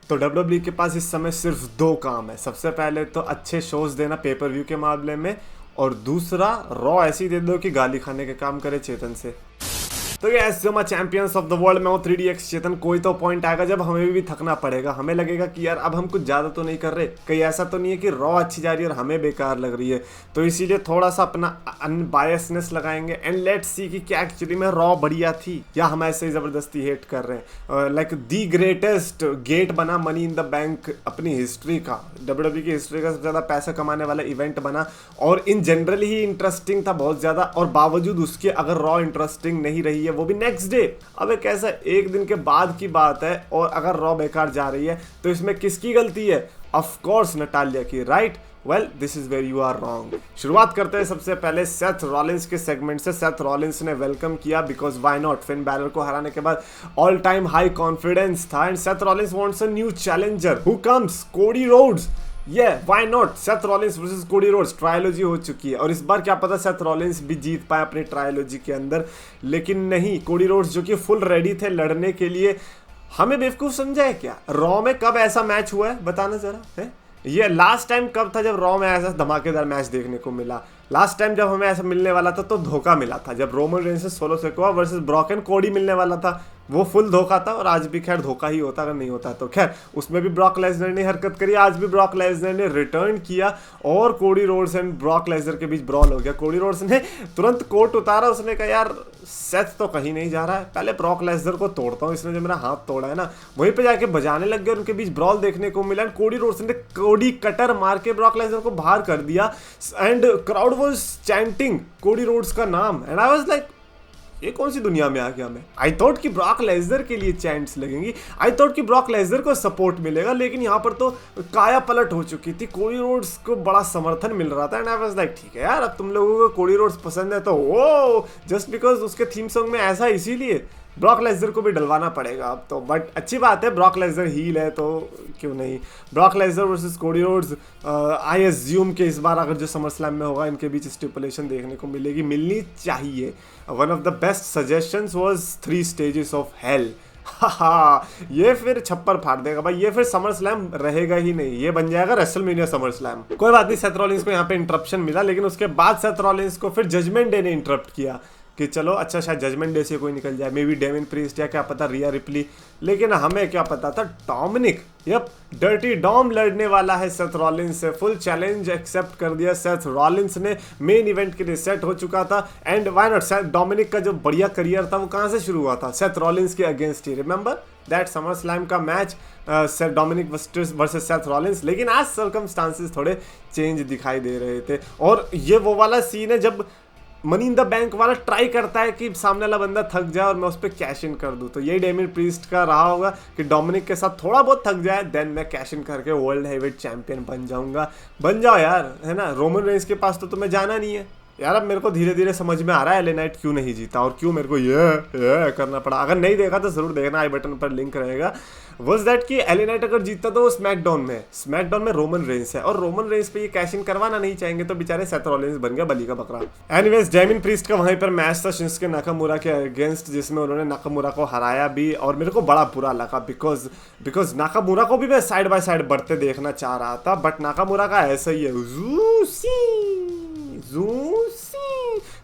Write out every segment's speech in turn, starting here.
तो डब्ल्यूडब्ल्यूई के पास इस समय सिर्फ दो काम है। सबसे पहले तो अच्छे शोज देना पेपर व्यू के मामले में, और दूसरा रॉ ऐसी दे दो कि गाली खाने के काम करे चेतन से। तो ये जो मैं चैंपियंस ऑफ द वर्ल्ड में हूँ 3DX चेतन, कोई तो पॉइंट आएगा जब हमें भी थकना पड़ेगा। हमें लगेगा कि यार अब हम कुछ ज़्यादा तो नहीं कर रहे, कहीं ऐसा तो नहीं है कि रॉ अच्छी जा रही है और हमें बेकार लग रही है। तो इसीलिए थोड़ा सा अपना अनबायसनेस लगाएंगे एंड लेट्स सी कि क्या एक्चुअली में रॉ बढ़िया थी या हम ऐसे ही ज़बरदस्ती हेट कर रहे हैं। लाइक दी ग्रेटेस्ट गेट बना मनी इन द बैंक अपनी हिस्ट्री का, डब्ल्यूडब्ल्यूई की हिस्ट्री का सबसे ज़्यादा पैसा कमाने वाला इवेंट बना, और इन जनरल ही इंटरेस्टिंग था बहुत ज़्यादा। और बावजूद उसके अगर रॉ इंटरेस्टिंग नहीं रही है वो भी नेक्स्ट डे, अब एक ऐसा एक दिन के बाद की बात है, और अगर रॉ बेकार जा रही है तो इसमें किसकी गलती है? ऑफ कोर्स नटालिया की, right? Well this is where you are wrong. शुरुआत करते हैं सबसे पहले सेथ रॉलिंस के सेगमेंट से। सेथ रॉलिंस ने वेलकम किया because why not, Finn Balor को हराने के बाद ऑल टाइम हाई कॉन्फिडेंस था and Seth Rollins wants a new challenger. Who comes? Cody Rhodes. Why not? Seth Rollins versus Cody Rhodes trilogy हो चुकी है और इस बार क्या पता सेथ रॉलिंस भी जीत पाए अपने ट्रायलॉजी के अंदर, लेकिन नहीं, कोडी रोड्स जो कि फुल रेडी थे लड़ने के लिए। हमें बेवकूफ समझा है क्या? रॉ में कब ऐसा मैच हुआ है बताना जरा है? ये लास्ट टाइम कब था जब रॉ में ऐसा धमाकेदार मैच देखने को मिला? लास्ट टाइम जब हमें ऐसा मिलने वाला था तो धोखा मिला था, जब रोमन रेंस से solo Sikoa versus Brock and Cody मिलने वाला था, वो फुल धोखा था। और आज भी खैर धोखा ही होता अगर नहीं होता तो। खैर उसमें भी ब्रॉक लेसनर ने हरकत करी, आज भी ब्रॉक लेसनर ने रिटर्न किया और Cody Rhodes and Brock Lesnar के बीच ब्रॉल हो गया। कोडी रोड्स ने तुरंत कोट उतारा, उसने कहा यार सेथ तो कहीं नहीं जा रहा है, पहले ब्रॉक लेसनर को तोड़ता हूँ, इसने जो मेरा हाथ तोड़ा है ना। वहीं पे जाके बजाने लग गए, उनके बीच ब्रॉल देखने को मिला। कोडी रोड्स ने कोडी कटर मार के ब्रॉक लेसनर को बाहर कर दिया and crowd was chanting Cody Rhodes का नाम एंड आई वाज लाइक ये कौन सी दुनिया में आ गया मैं? आई थॉट कि ब्रॉक लेसनर के लिए चैंट्स लगेंगी, आई थॉट कि ब्रॉक लेसनर को सपोर्ट मिलेगा, लेकिन यहाँ पर तो काया पलट हो चुकी थी। कोडी रोड्स को बड़ा समर्थन मिल रहा था एंड आई वाज लाइक ठीक है यार, अब तुम लोगों को कोडी रोड्स पसंद है तो ओ जस्ट बिकॉज उसके थीम सॉन्ग में ऐसा, इसीलिए ब्रॉक लेसनर को भी डलवाना पड़ेगा अब तो। बट अच्छी बात है, ब्रॉक लेसनर हील है तो क्यों नहीं। Brock Lesnar versus Cody roads, I assume कि इस बार अगर जो समर स्लैम में होगा इनके बीच स्टिपुलेशन देखने को मिलेगी, मिलनी चाहिए। One of the best suggestions was 3 stages of hell. ये फिर छप्पर फाड़ देगा भाई, ये फिर समर स्लैम रहेगा ही नहीं, ये बन जाएगा रेसलमेनिया समर स्लैम। कोई बात नहीं, सेथ रॉलिंस को यहाँ पे इंटरप्शन मिला, लेकिन उसके बाद सेथ रॉलिंस को फिर जजमेंट डे ने इंटरप्ट किया कि चलो अच्छा शायद जजमेंट डे से कोई निकल जाए, मे बी डेमिन प्रीस्ट या क्या पता रिया रिप्ली, लेकिन हमें क्या पता था डोमिनिक, यप डर्टी डॉम लड़ने वाला है सेथ रॉलिंस से। फुल चैलेंज एक्सेप्ट कर दिया सेथ रॉलिंस ने, मेन इवेंट के लिए सेट हो चुका था एंड व्हाई नॉट। डोमिनिक का जो बढ़िया करियर था वो कहाँ से शुरू हुआ था? सेथ रॉलिंस के अगेंस्ट ही, रिमेंबर दैट समर स्लैम का match Dominik versus Seth Rollins. लेकिन आज सर्कमस्टांसेस थोड़े चेंज दिखाई दे रहे थे और ये वो वाला सीन है जब मनी इन द बैंक वाला ट्राई करता है कि सामने वाला बंदा थक जाए और मैं उस पर कैश इन कर दूं। तो यही डेमिन प्रीस्ट का रहा होगा कि डोमिनिक के साथ थोड़ा बहुत थक जाए, देन मैं कैश इन करके वर्ल्ड हेवीवेट चैंपियन बन जाऊंगा। बन जाओ यार, है ना। रोमन रेंस के पास तो तुम्हें जाना नहीं है यार। अब मेरे को धीरे धीरे समझ में आ रहा है एले नाइट क्यों नहीं जीता और क्यों मेरे को ये करना पड़ा। अगर नहीं देखा तो जरूर देखना, आई बटन पर लिंक रहेगा। वाज दैट कि एले नाइट अगर जीतता तो वो स्मैकडाउन में रोमन रेंस है और रोमन रेंस पे ये कैश इन करवाना नहीं चाहेंगे तो बेचारे सेथ रॉलिंस बन गया बली का बकरा। एनीवेज डेमिन प्रीस्ट का वहीं पर मैच था शिंसुके नाकामुरा के अगेंस्ट, जिसमें उन्होंने नाकामुरा को हराया भी और मेरे को बड़ा बुरा लगा बिकॉज नाकामुरा को भी मैं साइड बाय साइड बढ़ते देखना चाह रहा था, बट नाकामुरा का ऐसा ही है,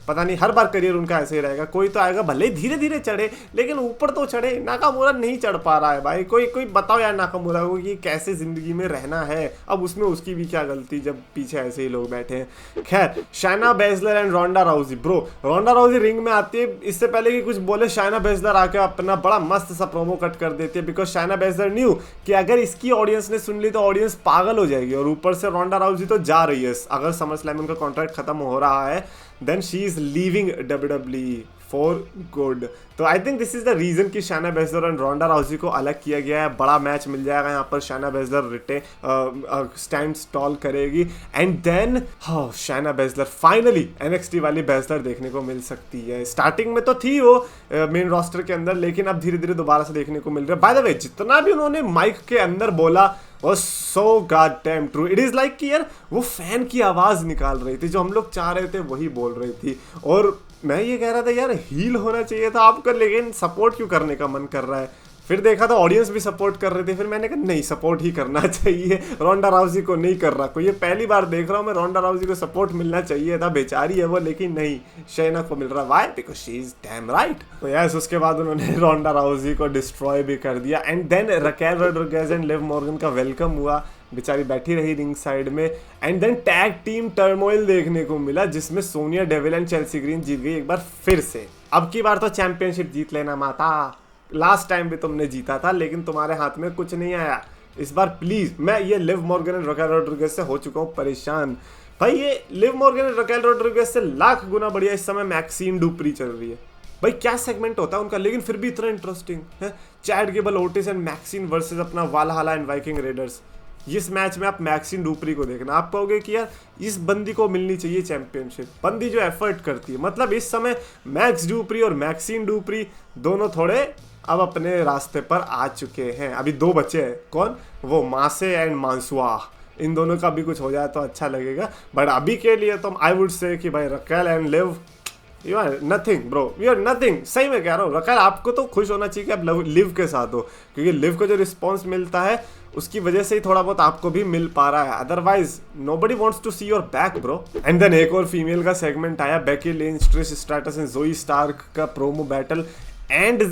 पता नहीं हर बार करियर उनका ऐसे ही रहेगा। कोई तो आएगा भले ही धीरे धीरे चढ़े लेकिन ऊपर तो चढ़े। नाकामुरा नहीं चढ़ पा रहा है भाई। कोई बताओ यार नाकामुरा को कि कैसे जिंदगी में रहना है। अब उसमें उसकी भी क्या गलती जब पीछे ऐसे ही लोग बैठे हैं। खैर Shayna Baszler and Ronda Rousey, bro Ronda Rousey ring में आती है, इससे पहले कि कुछ बोले शायना बेजलर आके अपना बड़ा मस्त सा प्रोमो कट कर देती है बिकॉज शायना बेजलर न्यू कि अगर इसकी ऑडियंस ने सुन ली तो ऑडियंस पागल हो जाएगी। और ऊपर से रोंडा राउजी तो जा रही है, अगर समर स्लैम उनका कॉन्ट्रैक्ट खत्म हो रहा है then she is leaving WWE for good। तो I think this is the reason कि शायना बेजलर और रोंडा राउजी को अलग किया गया है। बड़ा मैच मिल जाएगा यहाँ पर, शायना बेजलर स्टैंड स्टॉल करेगी and then Shayna Baszler finally NXT वाली बेजलर देखने को मिल सकती है। स्टार्टिंग में तो थी वो मेन रोस्टर के अंदर, लेकिन अब धीरे धीरे दोबारा से देखने को मिल रहा है। बाय द वे जितना भी उन्होंने माइक के अंदर बोला वो so god damn true. It is like कि यार वो फैन की आवाज निकाल रही थी, जो हम लोग चाह रहे थे वही बोल रही थी। और मैं ये कह रहा था यार हील होना चाहिए था आपका, लेकिन सपोर्ट क्यों करने का मन कर रहा है? फिर देखा तो ऑडियंस भी सपोर्ट कर रहे थे, फिर मैंने कहा नहीं, सपोर्ट ही करना चाहिए, रोंडा राउजी को नहीं कर रहा कोई। ये पहली बार देख रहा हूँ मैं, रोंडा राउजी को सपोर्ट मिलना चाहिए था, बेचारी है वो, लेकिन नहीं, शेना को मिल रहा। Why? Because she is damn right. तो यस, उसके बाद उन्होंने रोंडा राउजी को डिस्ट्रॉय भी कर दिया। And then Raquel Rodriguez and Liv Morgan का वेलकम हुआ, बेचारी बैठी रही रिंग साइड में। And then tag team turmoil देखने को मिला, जिसमें Sonya Deville and Chelsea Green जीत गई एक बार फिर से। अब की बार तो चैंपियनशिप जीत लेना माता, लास्ट टाइम भी तुमने जीता था लेकिन तुम्हारे हाथ में कुछ नहीं आया। इस बार प्लीज, मैं ये Liv Morgan and Raquel Rodriguez से हो चुका हूँ परेशान भाई। ये Liv Morgan and Raquel Rodriguez से लाख गुना बढ़िया इस समय मैक्सिन डुप्री चल रही है भाई। क्या सेगमेंट होता है उनका, लेकिन फिर भी इतना इंटरेस्टिंग है। Chad Gable, Otis and Maxxine versus अपना वालहला एंड वाइकिंग रेडर्स। इस मैच में आप मैक्सिन डुप्री को देखना, आप कहोगे कि यार इस बंदी को मिलनी चाहिए चैंपियनशिप, बंदी जो एफर्ट करती है। मतलब इस समय मैक्स डुप्री और मैक्सिन डुप्री दोनों थोड़े अब अपने रास्ते पर आ चुके हैं। अभी 2 बच्चे हैं, कौन? वो मासे एंड मांसुआ। इन दोनों का भी कुछ हो जाए तो अच्छा लगेगा, बट अभी के लिए तो आई वुड से कि भाई Raquel and Liv, you are nothing bro, you are nothing. सही में कह रहा हूँ, रकेल आपको तो खुश होना चाहिए कि आप लिव के साथ हो, क्योंकि लिव को जो रिस्पॉन्स मिलता है उसकी वजह से ही थोड़ा बहुत आपको भी मिल पा रहा है, otherwise nobody wants to see your back bro. And then एक और फीमेल का सेगमेंट आया, Becky Lynch, Trish Stratus and Zoey Stark का promo battle. And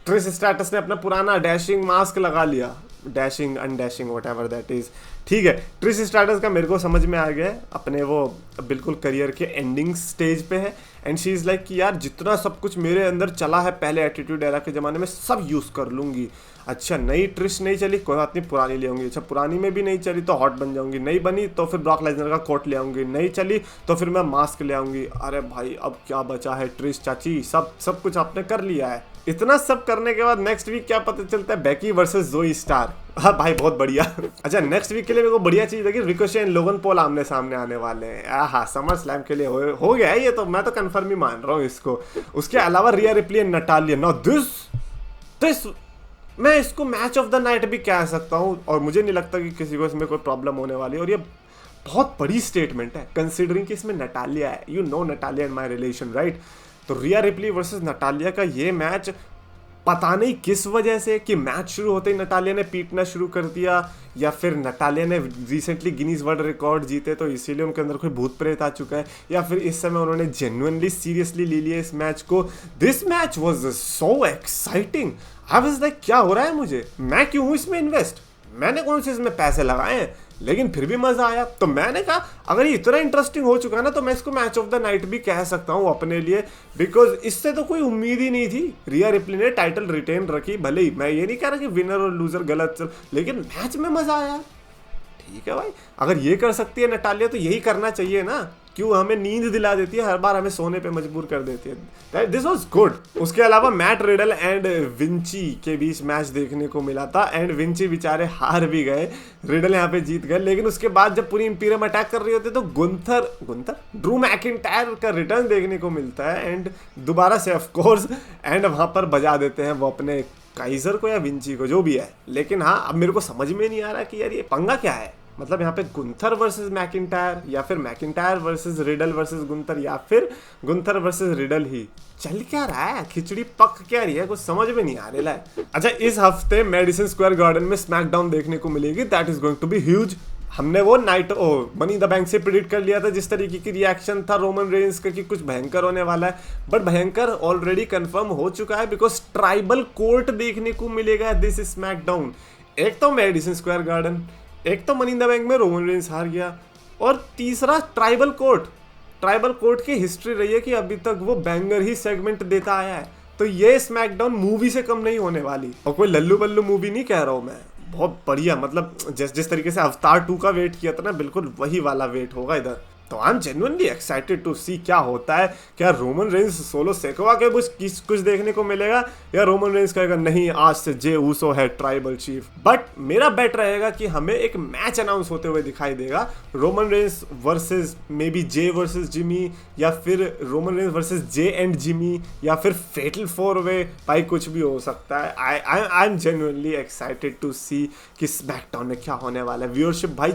Trish Stratus ने अपना पुराना डैशिंग मास्क लगा लिया, dashing undashing whatever that is, ठीक है। ट्रिश स्ट्रैटस का मेरे को समझ में आ गया, अपने वो बिल्कुल करियर के एंडिंग स्टेज पे है। एंड शी इज़ लाइक कि यार जितना सब कुछ मेरे अंदर चला है पहले एटीट्यूड एरा के ज़माने में, सब यूज़ कर लूँगी। अच्छा, नई ट्रिश नहीं चली, कोई बात नहीं, पुरानी ले आऊँगी। अच्छा, पुरानी में भी नहीं चली तो हॉट बन जाऊँगी, नहीं बनी तो फिर ब्रॉक लेसनर का कोट ले आऊँगी, नहीं चली तो फिर मैं मास्क ले आऊँगी। अरे भाई अब क्या बचा है ट्रिश चाची, सब कुछ आपने कर लिया है। इतना सब करने के बाद नेक्स्ट वीक क्या पता चलता है, बेकी वर्सेस ज़ोई स्टार। हाँ भाई बहुत बढ़िया। अच्छा, नेक्स्ट वीक के लिए मेरे को बढ़िया चीज लगी, रिकोशे एंड लोगन पॉल आमने सामने आने वाले हैं। हाँ, समर स्लैम के लिए हो गया है ये तो, मैं तो कंफर्म ही मान रहा हूँ इसको। उसके अलावा Rhea Ripley and Natalya, no this मैं इसको मैच ऑफ द नाइट भी कह सकता हूँ, और मुझे नहीं लगता कि किसी को इसमें कोई प्रॉब्लम होने वाली है। और ये बहुत बड़ी स्टेटमेंट है कंसिडरिंग कि इसमें नटालिया है, you know Natalya and my relation right. तो रिया रिप्ली वर्सेस नटालिया का ये मैच, पता नहीं किस वजह से कि मैच शुरू होते ही नटालिया ने पीटना शुरू कर दिया, या फिर नटालिया ने रिसेंटली गिनीज वर्ल्ड रिकॉर्ड जीते तो इसीलिए उनके अंदर कोई भूत प्रेत आ चुका है, या फिर इस समय उन्होंने जेन्युइनली सीरियसली ले लिया इस मैच को। This match was so exciting, I was like क्या हो रहा है मुझे, मैं क्यों हूँ इसमें इन्वेस्ट, मैंने कौन से इसमें पैसे लगाए हैं, लेकिन फिर भी मजा आया। तो मैंने कहा अगर ये इतना इंटरेस्टिंग हो चुका है ना, तो मैं इसको मैच ऑफ द नाइट भी कह सकता हूँ अपने लिए, बिकॉज इससे तो कोई उम्मीद ही नहीं थी। रिया रिप्ली ने टाइटल रिटेन रखी, भले ही मैं ये नहीं कह रहा कि विनर और लूजर गलत चल, लेकिन मैच में मजा आया। ठीक है भाई, अगर ये कर सकती है नटालिया तो यही करना चाहिए ना, क्यों हमें नींद दिला देती है, हर बार हमें सोने पे मजबूर कर देती है। This was good. उसके अलावा मैट रिडल एंड विंची के बीच मैच देखने को मिला था, एंड विंची बेचारे हार भी गए, रिडल यहाँ पे जीत गए। लेकिन उसके बाद जब पूरी इंपीरियम अटैक कर रही होती है तो गुंथर ड्रू मैकिंटायर का रिटर्न देखने को मिलता है, एंड दोबारा से ऑफ कोर्स, एंड वहाँ पर बजा देते हैं वो अपने काइजर को या विंची को, जो भी है। लेकिन हाँ, अब मेरे को समझ में नहीं आ रहा कि यार ये पंगा क्या है, मतलब यहाँ पे गुंथर वर्सेस मैकिंटायर, या फिर McIntyre versus riddle versus Gunther, या फिर गुंथर वर्सेस रिडल ही चल क्या रहा है, खिचड़ी पक क्या रही है, कुछ समझ में नहीं आ रहा है। अच्छा, इस हफ्ते मेडिसन स्क्वायर गार्डन में स्मैकडाउन देखने को मिलेगी, that is going to be huge. हमने वो मनी द बैंक से प्रिडिक्ट कर लिया था, जिस तरीके की रिएक्शन था रोमन रेंस का कि कुछ भयंकर होने वाला है, बट भयंकर ऑलरेडी कंफर्म हो चुका है, बिकॉज ट्राइबल कोर्ट देखने को मिलेगा दिस स्मैकडाउन। एक तो मेडिसन स्क्वायर गार्डन, एक तो मनी इन द बैंक में रोमन रेंस हार गया, और तीसरा ट्राइबल कोर्ट की हिस्ट्री रही है कि अभी तक वो बैंगर ही सेगमेंट देता आया है। तो ये स्मैकडाउन मूवी से कम नहीं होने वाली, और कोई लल्लू बल्लू मूवी नहीं कह रहा हूँ मैं, बहुत बढ़िया, मतलब जिस तरीके से अवतार 2 का वेट किया था ना, बिल्कुल वही वाला वेट होगा इधर। तो I am genuinely excited to see क्या होता है। क्या रोमन रेंस सोलो सेकोवा के कुछ देखने को मिलेगा, या रोमन रेंस कहेगा नहीं आज से जे ऊसो है ट्राइबल चीफ। बट मेरा बेट रहेगा कि हमें एक मैच अनाउंस होते हुए दिखाई देगा, Roman Reigns versus maybe Jey versus Jimmy, या फिर Roman Reigns versus Jey and Jimmy, या फिर फेटल 4 वे, भाई कुछ भी हो सकता है। I am genuinely excited to see कि स्मैकडाउन में क्या होने वाला है। व्यूअरशिप भाई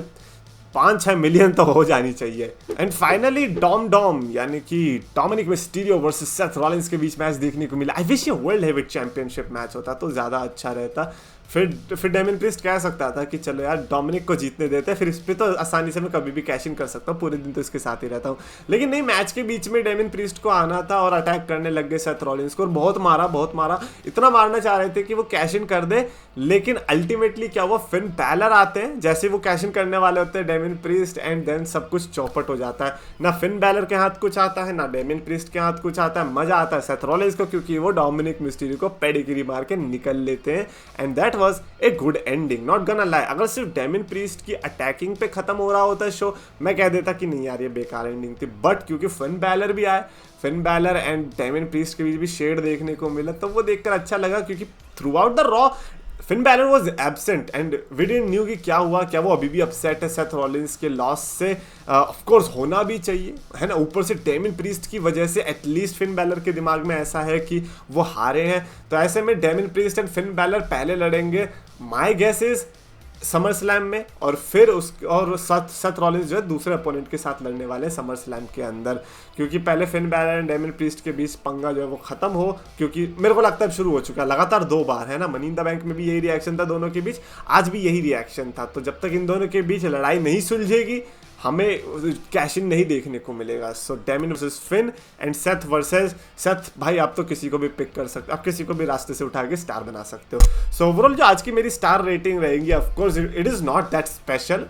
5-6 मिलियन तो हो जानी चाहिए। एंड फाइनली डॉम यानी कि Dominik Mysterio versus Seth Rollins के बीच मैच देखने को मिला। आई विश ये वर्ल्ड हेवीवेट चैंपियनशिप मैच होता तो ज़्यादा अच्छा रहता। फिर डेमिन प्रीस्ट कह सकता था कि चलो यार डोमिनिक को जीतने देते हैं, फिर इस पर तो आसानी से मैं कभी भी कैश इन कर सकता हूँ, पूरे दिन तो इसके साथ ही रहता हूँ। लेकिन नहीं, मैच के बीच में डेमिन प्रीस्ट को आना था और अटैक करने लग गए सेथ रॉलिंस को, और बहुत मारा, इतना मारना चाह रहे थे कि वो कैश इन कर दे। लेकिन अल्टीमेटली क्या हुआ, फिन बैलर आते हैं, जैसे वो कैश इन करने वाले होते हैं डेमिन प्रीस्ट, एंड देन सब कुछ चौपट हो जाता है। ना फिन बैलर के हाथ कुछ आता है, ना डेमिन प्रीस्ट के हाथ कुछ आता है। मजा आता है सेथ रॉलिंस को, क्योंकि वो डोमिनिक मिस्टीरियो को पेडिग्री मार के निकल लेते हैं। And that was a good ending, not gonna lie। अगर सिर्फ डेमिन प्रीस्ट की अटैकिंग पे खत्म हो रहा होता शो, मैं कह देता कि नहीं यार ये बेकार एंडिंग थी। बट क्योंकि फिन बैलर भी आए, फिन बैलर एंड डेमिन प्रीस्ट के बीच भी शेड देखने को मिला, तो वो देखकर अच्छा लगा। क्योंकि throughout the Raw Finn Balor was absent and we didn't knew कि क्या हुआ, क्या वो अभी भी अपसेट है सेथ रॉलिंस के लॉस से। ऑफ कोर्स होना भी चाहिए, है ना। ऊपर से डेमिन प्रीस्ट की वजह से एटलीस्ट फिन बैलर के दिमाग में ऐसा है कि वो हारे हैं, तो ऐसे में Damian Priest and Finn Balor पहले लड़ेंगे my guess is SummerSlam में, और फिर सेथ रॉलिंस जो है दूसरे अपोनेंट के साथ लड़ने वाले हैं समर स्लैम के अंदर। क्योंकि पहले फिन बैलर एंड डेमिन प्रीस्ट के बीच पंगा जो है वो खत्म हो, क्योंकि मेरे को लगता है अब शुरू हो चुका है लगातार 2 बार, है ना। मनी इन द बैंक में भी यही रिएक्शन था दोनों के बीच, आज भी यही रिएक्शन था। तो जब तक इन दोनों के बीच लड़ाई नहीं सुलझेगी, हमें कैश इन नहीं देखने को मिलेगा। So Damian versus Finn and Seth versus Seth. भाई आप तो किसी को भी पिक कर सकते हो, आप किसी को भी रास्ते से उठा के स्टार बना सकते हो। सो ओवरऑल जो आज की मेरी स्टार रेटिंग रहेगी, of course it is not that special.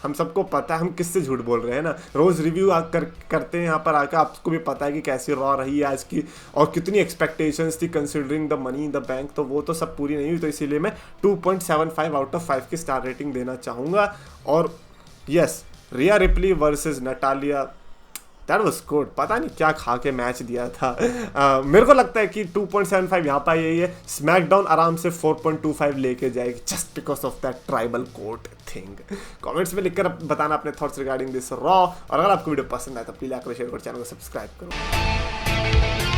हम सबको पता है हम किससे झूठ बोल रहे हैं ना, रोज रिव्यू करते हैं यहाँ पर आकर। आपको भी पता है कि कैसी रॉ रही है आज की, और कितनी एक्सपेक्टेशंस थी considering the money in the bank, तो वो तो सब पूरी नहीं हुई। तो इसीलिए मैं 2.75 आउट ऑफ 5 की स्टार रेटिंग देना चाहूँगा। और yes, Rhea Ripley versus Natalya, that was good. पता नहीं क्या खा के मैच दिया था। मेरे को लगता है कि 2.75 यहाँ पर यही है। स्मैकडाउन आराम से 4.25 लेके जाएगी, just because of that tribal court thing. Comments में लिखकर बताना अपने थॉट्स रिगार्डिंग दिस रॉ, और अगर आपको वीडियो पसंद आए तो प्लीज लाइक करो, शेयर करो, चैनल को सब्सक्राइब करो।